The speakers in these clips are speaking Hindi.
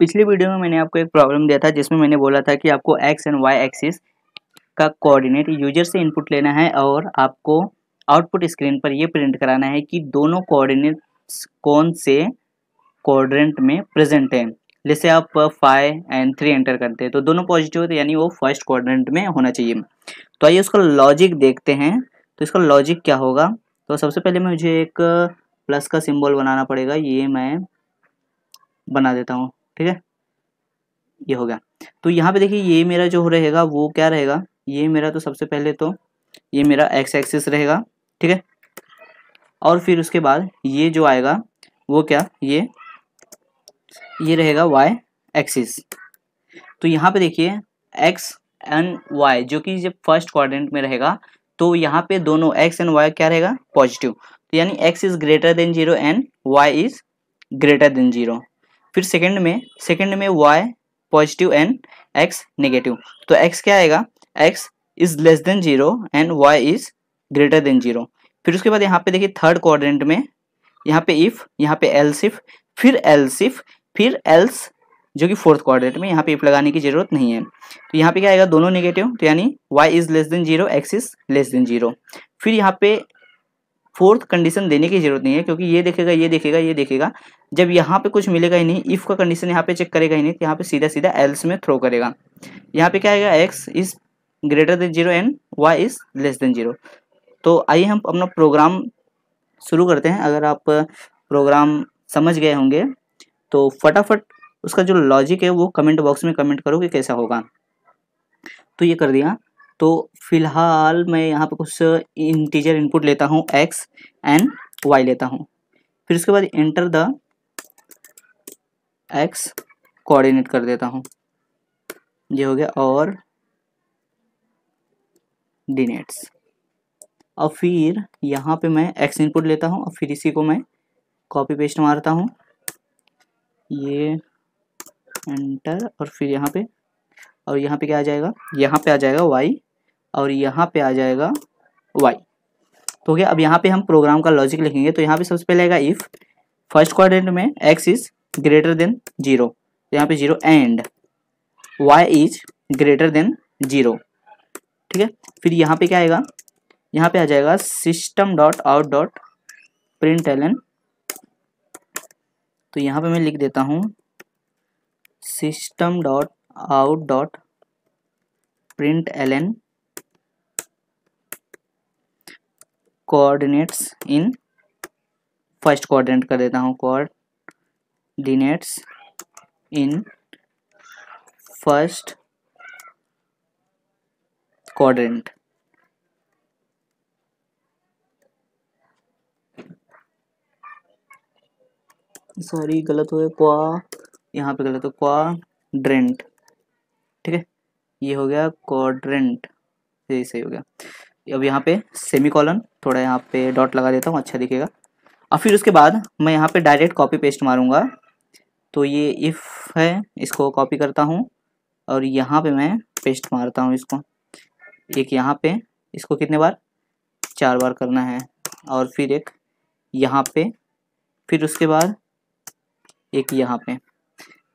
पिछली वीडियो में मैंने आपको एक प्रॉब्लम दिया था जिसमें मैंने बोला था कि आपको एक्स एंड वाई एक्सिस का कोऑर्डिनेट यूजर से इनपुट लेना है और आपको आउटपुट स्क्रीन पर ये प्रिंट कराना है कि दोनों कोऑर्डिनेट्स कौन से क्वाड्रेंट में प्रेजेंट है। जैसे आप 5 एंड 3 एंटर करते हैं तो दोनों पॉजिटिव है, यानी वो फर्स्ट क्वाड्रेंट में होना चाहिए। तो आइए उसका लॉजिक देखते हैं। तो इसका लॉजिक क्या होगा, तो सबसे पहले मुझे एक प्लस का सिंबल बनाना पड़ेगा। ये मैं बना देता हूँ, ठीक है, ये हो गया। तो यहाँ पे देखिए ये मेरा जो रहेगा वो क्या रहेगा, ये मेरा तो सबसे पहले तो ये मेरा एक्स एक्सिस रहेगा, ठीक है। और फिर उसके बाद ये जो आएगा वो क्या, ये रहेगा वाई एक्सिस। तो यहाँ पे देखिए एक्स एंड वाई जो कि जब फर्स्ट क्वाड्रेंट में रहेगा तो यहाँ पे दोनों एक्स एंड वाई क्या रहेगा, पॉजिटिव। तो यानी X is greater than 0 and Y is greater than 0। फिर सेकंड में Y positive and X negative. तो एक्स क्या आएगा, X is less than 0 and Y is greater than 0। फिर उसके बाद यहाँ पे देखिए थर्ड क्वाड्रेंट में यहाँ पे इफ, यहाँ पे एल्स इफ, फिर एल्स इफ, फिर एल्स जो कि फोर्थ क्वाड्रेंट में, यहाँ पे इफ लगाने की जरूरत नहीं है। तो यहाँ पे क्या आएगा, दोनों नेगेटिव, तो यानी y is less than 0, x is less than 0। फिर यहाँ पे फोर्थ कंडीशन देने की जरूरत नहीं है क्योंकि ये देखेगा ये देखेगा ये देखेगा, जब यहाँ पे कुछ मिलेगा ही नहीं, इफ का कंडीशन यहाँ पे चेक करेगा ही नहीं, तो यहाँ पे सीधा सीधा एल्स में थ्रो करेगा। यहाँ पे क्या आएगा, x is greater than 0 and y is less than 0। तो आइए हम अपना प्रोग्राम शुरू करते हैं। अगर आप प्रोग्राम समझ गए होंगे तो फटाफट उसका जो लॉजिक है वो कमेंट बॉक्स में कमेंट करो कि कैसा होगा। तो ये कर दिया। तो फिलहाल मैं यहाँ पे कुछ इंटीजर इनपुट लेता हूँ, एक्स एंड वाई लेता हूँ। फिर उसके बाद एंटर द एक्स कोऑर्डिनेट कर देता हूँ, ये हो गया, और डिनेट्स। और फिर यहाँ पे मैं एक्स इनपुट लेता हूँ और फिर इसी को मैं कॉपी पेस्ट मारता हूँ, ये एंटर, और फिर यहाँ पे, और यहाँ पे क्या आ जाएगा, यहाँ पे आ जाएगा वाई और यहाँ पे आ जाएगा वाई। तो क्या, अब यहाँ पे हम प्रोग्राम का लॉजिक लिखेंगे। तो यहाँ पे सबसे पहले आएगा इफ फर्स्ट क्वाड्रेंट में एक्स इज ग्रेटर देन 0, तो यहाँ पे 0 and Y is greater than 0, ठीक है। फिर यहाँ पे क्या आएगा, यहाँ पे आ जाएगा system dot out dot print L N. तो यहाँ पे मैं लिख देता हूँ system dot out dot print L N coordinates in first quadrant कर देता हूँ, coordinates in first quadrant. Sorry गलत हो गया, क्वा, यहाँ पे गलत हो, क्वाड्रेंट, ठीक है, ये हो गया क्वाड्रेंट, ये सही हो गया। अब यहाँ पे सेमीकोलन, थोड़ा यहाँ पे डॉट लगा देता हूँ, अच्छा दिखेगा। और फिर उसके बाद मैं यहाँ पे डायरेक्ट कॉपी पेस्ट मारूंगा। तो ये इफ़ है, इसको कॉपी करता हूँ और यहाँ पे मैं पेस्ट मारता हूँ इसको, एक यहाँ पे, इसको कितने बार, 4 बार करना है, और फिर एक यहाँ पे, फिर उसके बाद एक यहाँ पे।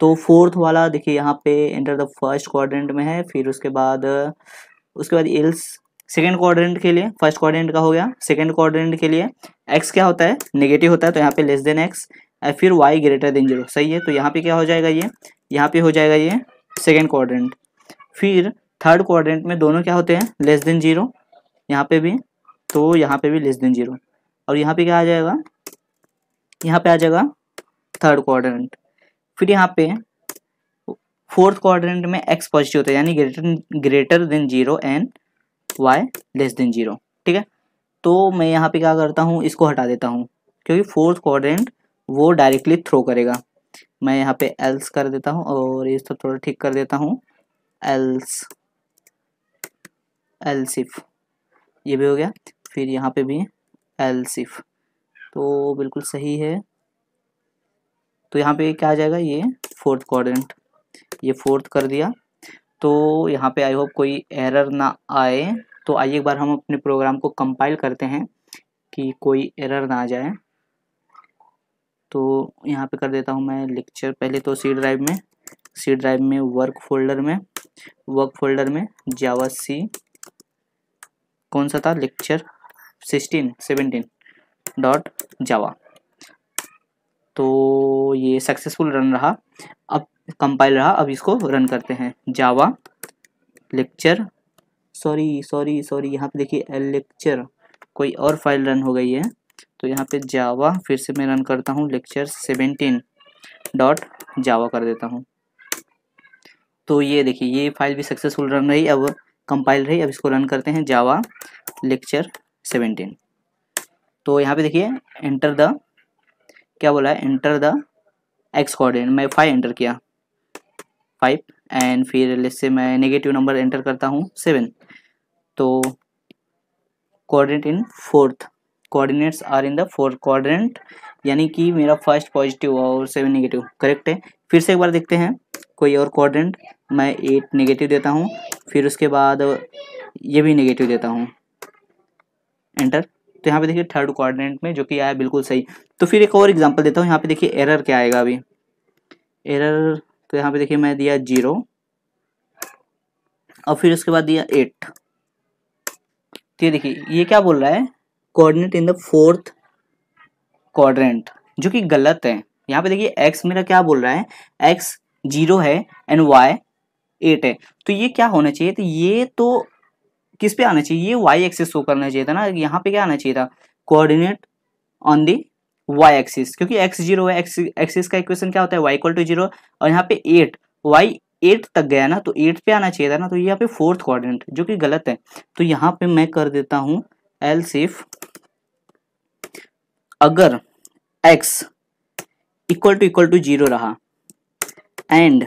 तो फोर्थ वाला देखिए यहाँ पे एंटर द फर्स्ट क्वाड्रेंट में है। फिर उसके बाद एल्स सेकेंड क्वाड्रेंट के लिए, फर्स्ट क्वाड्रेंट का हो गया, सेकेंड क्वाड्रेंट के लिए एक्स क्या होता है, नेगेटिव होता है, तो यहाँ पे लेस देन एक्स, फिर वाई ग्रेटर देन 0, सही है। तो यहाँ पे क्या हो जाएगा, ये यहाँ पे हो जाएगा ये सेकेंड क्वाड्रेंट। फिर थर्ड क्वाड्रेंट में दोनों क्या होते हैं, लेस देन 0, यहाँ पे भी, तो यहाँ पे भी लेस देन 0, और यहाँ पे क्या आ जाएगा, यहाँ पे आ जाएगा थर्ड क्वाड्रेंट। फिर यहाँ पे फोर्थ क्वाड्रेंट में एक्स पॉजिटिव होता है, यानी greater than 0 and Y less than 0, ठीक है। तो मैं यहाँ पे क्या करता हूँ, इसको हटा देता हूँ क्योंकि फोर्थ क्वाड्रेंट वो डायरेक्टली थ्रो करेगा। मैं यहाँ पे एल्स कर देता हूँ और ये सब थोड़ा ठीक कर देता हूँ, एल्स इफ, ये भी हो गया। फिर यहाँ पे भी एल्स इफ, तो बिल्कुल सही है। तो यहाँ पे क्या आ जाएगा, ये फोर्थ क्वाड्रेंट, ये फोर्थ कर दिया। तो यहाँ पे आई होप कोई एरर ना आए। तो आइए एक बार हम अपने प्रोग्राम को कंपाइल करते हैं कि कोई एरर ना आ जाए। तो यहाँ पे कर देता हूँ मैं लेक्चर, पहले तो सी ड्राइव में सी ड्राइव में वर्क फोल्डर में जावा सी कौन सा था, लेक्चर 17 डॉट जावा। तो ये सक्सेसफुल रन रहा, अब कंपाइल रहा। अब इसको रन करते हैं, जावा लेक्चर, सॉरी यहाँ पे देखिए एल लेक्चर, कोई और फाइल रन हो गई है। तो यहाँ पे जावा फिर से मैं रन करता हूँ, लेक्चर 17 डॉट जावा कर देता हूँ। तो ये देखिए ये फाइल भी सक्सेसफुल रन रही, अब कंपाइल रही। अब इसको रन करते हैं, जावा लेक्चर 17। तो यहाँ पे देखिए एंटर द, क्या बोला है, एंटर द एक्स कोऑर्डिनेट। मैं 5 एंटर किया, 5 एंड फिर लेट्स से मैं नेगेटिव नंबर एंटर करता हूँ 7। तो coordinate in fourth, coordinates are in the fourth quadrant, यानी कि मेरा फर्स्ट पॉजिटिव और 7 नेगेटिव करेक्ट है। फिर से एक बार देखते हैं कोई और क्वाड्रेंट, मैं 8 नेगेटिव देता हूँ, फिर उसके बाद ये भी नेगेटिव देता हूँ, एंटर। तो यहाँ पे देखिए थर्ड क्वाड्रेंट में जो कि आया बिल्कुल सही। तो फिर एक और एग्जांपल देता हूँ, यहाँ पे देखिए एरर क्या आएगा अभी, एरर। तो यहाँ पे देखिए मैं दिया 0 और फिर उसके बाद दिया 8। तो ये देखिए ये क्या बोल रहा है, coordinate in the fourth quadrant, जो कि गलत है। यहाँ पे देखिए x मेरा क्या बोल रहा है, x 0 है एंड y 8 है। तो ये क्या होना चाहिए, तो ये तो किस पे आना चाहिए, ये y एक्सिस शो करना चाहिए था ना। यहाँ पे क्या आना चाहिए था, coordinate on the y axis, क्योंकि x 0 है, x एक्सिस का इक्वेशन क्या होता है, y इक्वल टू 0, और यहाँ पे 8, y 8 तक गया ना, तो 8 पे आना चाहिए था ना। तो यहाँ पे फोर्थ क्वाड्रेंट जो कि गलत है। तो यहाँ पे मैं कर देता हूँ एल्स इफ, अगर x इक्वल टू 0 रहा and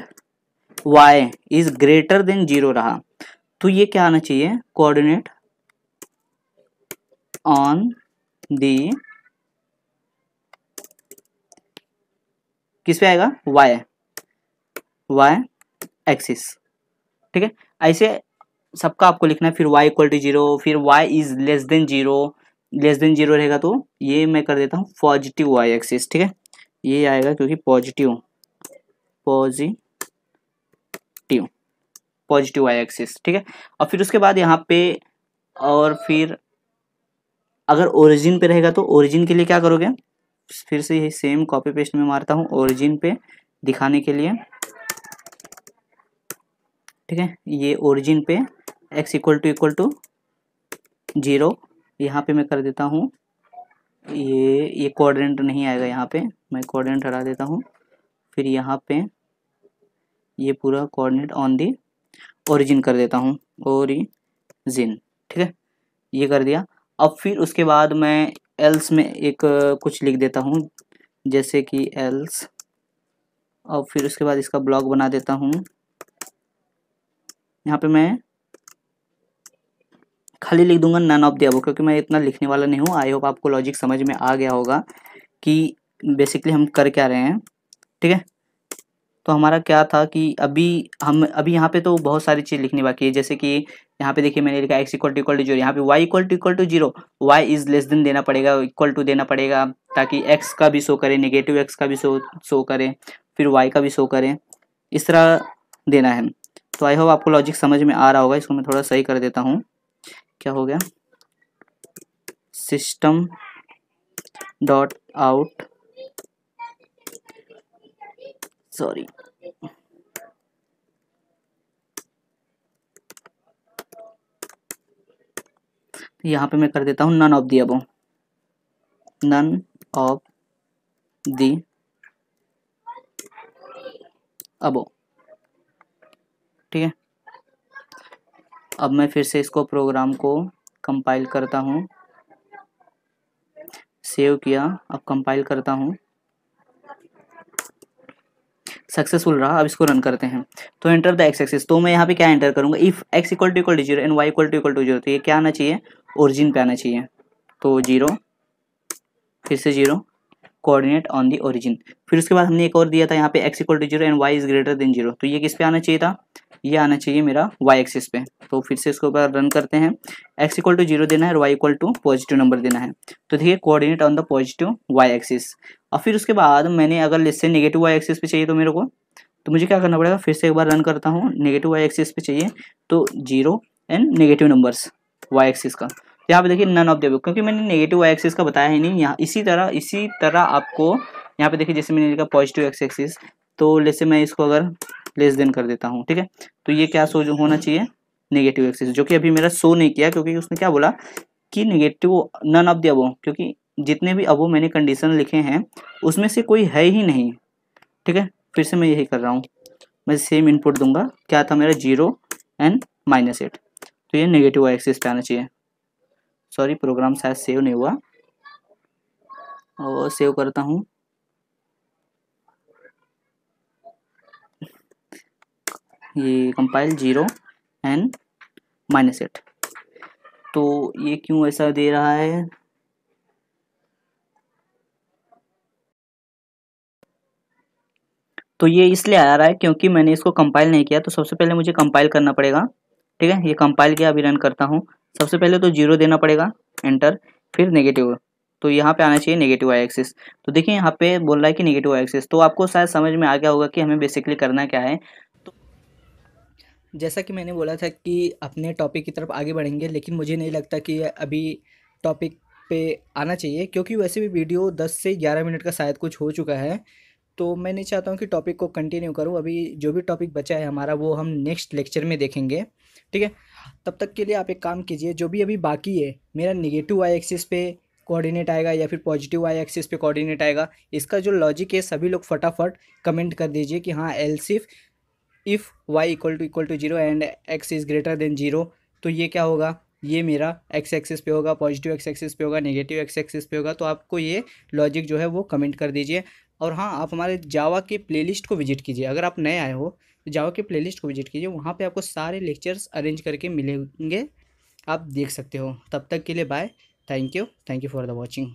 y is greater than 0 रहा, तो ये क्या आना चाहिए, कोऑर्डिनेट ऑन दी, किस पे आएगा, y एक्सिस। ठीक है, ऐसे सबका आपको लिखना है। फिर y इक्वल टू 0, फिर y इज लेस देन 0 रहेगा तो ये मैं कर देता हूँ पॉजिटिव y एक्सिस। ठीक है, ये आएगा क्योंकि पॉजिटिव y एक्सिस। ठीक है, और फिर उसके बाद यहाँ पे, और फिर अगर ओरिजिन पे रहेगा तो ओरिजिन के लिए क्या करोगे, फिर से यही सेम कॉपी पेस्ट में मारता हूँ ओरिजिन पे दिखाने के लिए। ठीक है, ये ओरिजिन पे x इक्वल टू 0, यहाँ पे मैं कर देता हूँ, ये क्वाड्रेंट नहीं आएगा, यहाँ पे मैं क्वाड्रेंट हटा देता हूँ। फिर यहाँ पे ये पूरा कोऑर्डिनेट ऑन दी ओरिजिन कर देता हूँ, ओरिजिन। ठीक है, ये कर दिया। अब फिर उसके बाद मैं एल्स में एक कुछ लिख देता हूँ, जैसे कि एल्स, और फिर उसके बाद इसका ब्लॉक बना देता हूँ। यहाँ पे मैं खाली लिख दूंगा नन ऑफ द अबव, क्योंकि मैं इतना लिखने वाला नहीं हूँ। आई होप आपको लॉजिक समझ में आ गया होगा कि बेसिकली हम कर क्या रहे हैं। ठीक है, तो हमारा क्या था कि अभी यहाँ पे तो बहुत सारी चीज़ लिखनी बाकी है, जैसे कि यहाँ पे देखिए मैंने लिखा x इक्वल टू 0, यहाँ पे y equal to 0, y is less than देना पड़ेगा, इक्वल टू देना पड़ेगा, ताकि x का भी शो करे, नेगेटिव x का भी शो करे, फिर y का भी शो करे, इस तरह देना है। तो आई होप आपको लॉजिक समझ में आ रहा होगा। इसको मैं थोड़ा सही कर देता हूँ, क्या हो गया, सिस्टम डॉट आउट, सॉरी, यहाँ पे मैं कर देता हूँ none of the above, none of the above. ठीक है, अब मैं फिर से इसको प्रोग्राम को कंपाइल करता हूँ, सेव किया, अब कंपाइल करता हूँ, सक्सेसफुल रहा। अब इसको रन करते हैं। तो एंटर द एक्स एक्सिस, तो मैं यहाँ पे क्या एंटर करूँगा, if x equal to 0 and y equal to 0, तो ये क्या आना चाहिए, ओरिजिन पे आना चाहिए। तो 0, फिर से 0, कोऑर्डिनेट ऑन दी ओरिजिन। फिर उसके बाद हमने एक और दिया था यहाँ पे x equal to 0 and y is greater than 0, तो ये किस पे आना चाहिए था, ये आना चाहिए मेरा y एक्सिस पे। तो फिर से इसको ऊपर रन करते हैं, x इक्वल टू 0 देना है और y equal to positive number देना है। तो देखिए coordinate on the positive y axis. और फिर उसके बाद मैंने अगर इससे नेगेटिव y एक्सिस पे चाहिए तो मेरे को, तो मुझे क्या करना पड़ेगा, फिर से एक बार रन करता हूँ। नेगेटिव वाई एक्सिस पे चाहिए तो 0 and negative numbers y axis का। यहाँ पे देखिए नन ऑफ द अबव, क्योंकि मैंने नेगेटिव वाई एक्सिस का बताया ही नहीं। यहाँ इसी तरह आपको यहाँ पे देखिए, जैसे मैंने लिखा पॉजिटिव एक्स एक्सिस, तो जैसे मैं इसको अगर लेस देन कर देता हूँ, ठीक है, तो ये क्या शो होना चाहिए, नेगेटिव एक्सिस, जो कि अभी मेरा शो नहीं किया क्योंकि उसने क्या बोला कि negative none of the above, क्योंकि जितने भी अबव मैंने कंडीशन लिखे हैं उसमें से कोई है ही नहीं, ठीक है। फिर से मैं यही कर रहा हूँ, मैं सेम इनपुट दूंगा, क्या था मेरा 0 एंड -8, तो ये नेगेटिव वाई एक्सिस पे आना चाहिए। सॉरी, प्रोग्राम शायद सेव नहीं हुआ, और सेव करता हूँ। ये कंपाइल 0 एंड -8, तो ये क्यों ऐसा दे रहा है, तो ये इसलिए आ रहा है क्योंकि मैंने इसको कंपाइल नहीं किया। तो सबसे पहले मुझे कंपाइल करना पड़ेगा, ठीक है। ये कंपाइल किया, अभी रन करता हूँ। सबसे पहले तो 0 देना पड़ेगा, एंटर, फिर नेगेटिव, तो यहाँ पे आना चाहिए नेगेटिव वाई एक्सिस। तो देखिए यहाँ पे बोल रहा है कि नेगेटिव वाई एक्सिस, तो आपको शायद समझ में आ गया होगा कि हमें बेसिकली करना क्या है। तो जैसा कि मैंने बोला था कि अपने टॉपिक की तरफ आगे बढ़ेंगे, लेकिन मुझे नहीं लगता कि अभी टॉपिक पे आना चाहिए, क्योंकि वैसे भी वीडियो 10 से 11 मिनट का शायद कुछ हो चुका है। तो मैं नहीं चाहता हूँ कि टॉपिक को कंटिन्यू करूँ। अभी जो भी टॉपिक बचा है हमारा, वो हम नेक्स्ट लेक्चर में देखेंगे, ठीक है। तब तक के लिए आप एक काम कीजिए, जो भी अभी बाकी है, मेरा नेगेटिव वाई एक्सिस पे कोऑर्डिनेट आएगा या फिर पॉजिटिव वाई एक्सिस पे कोऑर्डिनेट आएगा, इसका जो लॉजिक है सभी लोग फटाफट कमेंट कर दीजिए कि हाँ else if y equal to 0 and x is greater than 0, तो ये क्या होगा, ये मेरा एक्स एक्सिस पे होगा, पॉजिटिव एक्स एक्सिस पे होगा, नेगेटिव एक्स एक्सिस पे होगा। तो आपको ये लॉजिक जो है वो कमेंट कर दीजिए। और हाँ, आप हमारे जावा के प्लेलिस्ट को विजिट कीजिए। अगर आप नए आए हो तो जावा के प्लेलिस्ट को विजिट कीजिए, वहाँ पे आपको सारे लेक्चर्स अरेंज करके मिलेंगे, आप देख सकते हो। तब तक के लिए bye, thank you for the watching.